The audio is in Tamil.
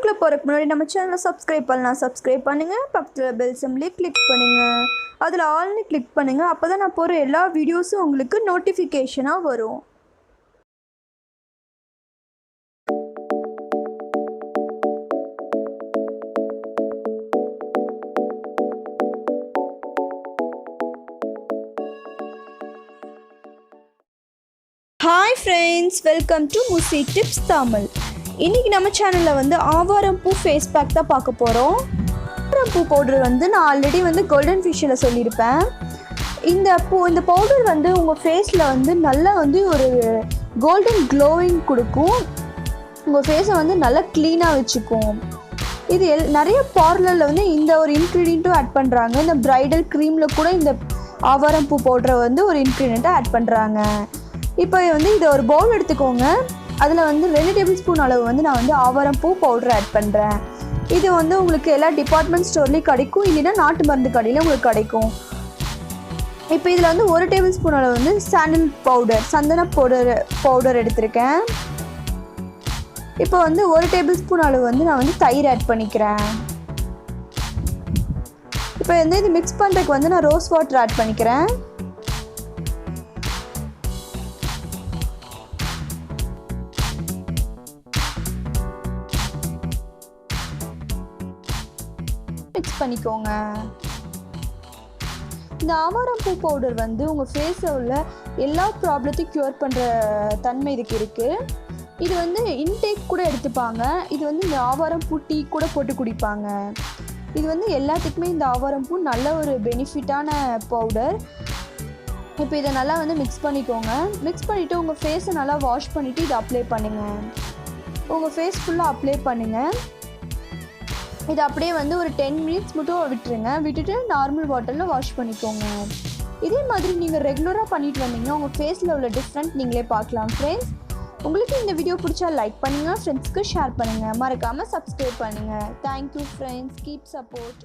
வீடியோக்குள்ள போறதுக்கு முன்னாடி நம்ம சேனலை சப்ஸ்கிரைப் பண்ணுங்க பக்கத்துல பெல் சிம்பலை கிளிக் பண்ணுங்க அதுல ஆல்னு கிளிக் பண்ணுங்க அப்பதான் நான் போற எல்லா வீடியோஸும் உங்களுக்கு நோட்டிஃபிகேஷனா வரும் Hi friends, welcome to Musi Tips Tamil. இன்னைக்கு நம்ம சேனல்ல வந்து ஆவாரம்பூ ஃபேஸ் பேக் தான் பார்க்க போறோம். ஆவாரம்பூ பவுடர் வந்து நான் ஆல்ரெடி வந்து கோல்டன் ஃபிஷ்ல சொல்லியிருப்பேன். இந்த பவுடர் வந்து உங்க ஃபேஸ்ல வந்து நல்லா வந்து ஒரு கோல்டன் க்ளோயிங் கொடுக்கும். உங்க ஃபேஸை வந்து நல்லா க்ளீனா வச்சுக்கும். இது நிறைய பார்லர்ல வந்து இந்த ஒரு இன்கிரிடியன்ட்டும் ஆட் பண்றாங்க. இந்த பிரைடல் க்ரீம்ல கூட இந்த ஆவாரம்பூ பவுடரை வந்து ஒரு இன்கிரிடியன்ட்டா ஆட் பண்றாங்க. இப்போ வந்து இதை ஒரு பவுல் எடுத்துக்கோங்க. அதில் வந்து 2 டேபிள் ஸ்பூன் அளவு வந்து நான் வந்து ஆவாரம்பூ பவுடர் ஆட் பண்ணுறேன். இது வந்து உங்களுக்கு எல்லா டிபார்ட்மெண்ட் ஸ்டோர்லேயும் கிடைக்கும், இல்லைன்னா நாட்டு மருந்து கடையில் உங்களுக்கு கிடைக்கும். இப்போ இதில் வந்து 1 டேபிள் ஸ்பூன் அளவு வந்து சந்தன பவுடர் எடுத்திருக்கேன். இப்போ வந்து 1 டேபிள் ஸ்பூன் அளவு வந்து நான் வந்து தயிர் ஆட் பண்ணிக்கிறேன். இப்போ வந்து இது மிக்ஸ் பண்ணுறதுக்கு வந்து நான் ரோஸ் வாட்டர் ஆட் பண்ணிக்கிறேன். மிக்ஸ் பண்ணிக்கோங்க. இந்த ஆவாரம்பூ பவுடர் வந்து உங்கள் ஃபேஸில் உள்ள எல்லா ப்ராப்ளத்தையும் க்யூர் பண்ணுற தன்மை இதுக்கு இருக்குது. இது வந்து இன்டேக் கூட எடுத்துப்பாங்க. இது வந்து இந்த ஆவாரம்பூ டீ கூட போட்டு குடிப்பாங்க. இது வந்து எல்லாத்துக்குமே இந்த ஆவாரம்பூ நல்ல ஒரு பெனிஃபிட்டான பவுடர். இப்போ இதை நல்லா வந்து மிக்ஸ் பண்ணிக்கோங்க. மிக்ஸ் பண்ணிவிட்டு உங்கள் ஃபேஸை நல்லா வாஷ் பண்ணிவிட்டு இதை அப்ளை பண்ணுங்கள். உங்கள் ஃபேஸ் ஃபுல்லாக அப்ளை பண்ணுங்கள். இது அப்படியே வந்து ஒரு 10 மினிட்ஸ் மட்டும் விட்டுருங்க. விட்டுட்டு நார்மல் வாட்டரில் வாஷ் பண்ணிக்கோங்க. இதே மாதிரி நீங்கள் ரெகுலராக பண்ணிட்டு வந்தீங்கன்னா உங்கள் ஃபேஸில் உள்ள டிஃப்ரெண்ட் நீங்களே பார்க்கலாம். ஃப்ரெண்ட்ஸ், உங்களுக்கு இந்த வீடியோ பிடிச்சா லைக் பண்ணுங்கள், ஃப்ரெண்ட்ஸ்க்கு ஷேர் பண்ணுங்கள், மறக்காமல் சப்ஸ்கிரைப் பண்ணுங்கள். Thank you friends, keep support.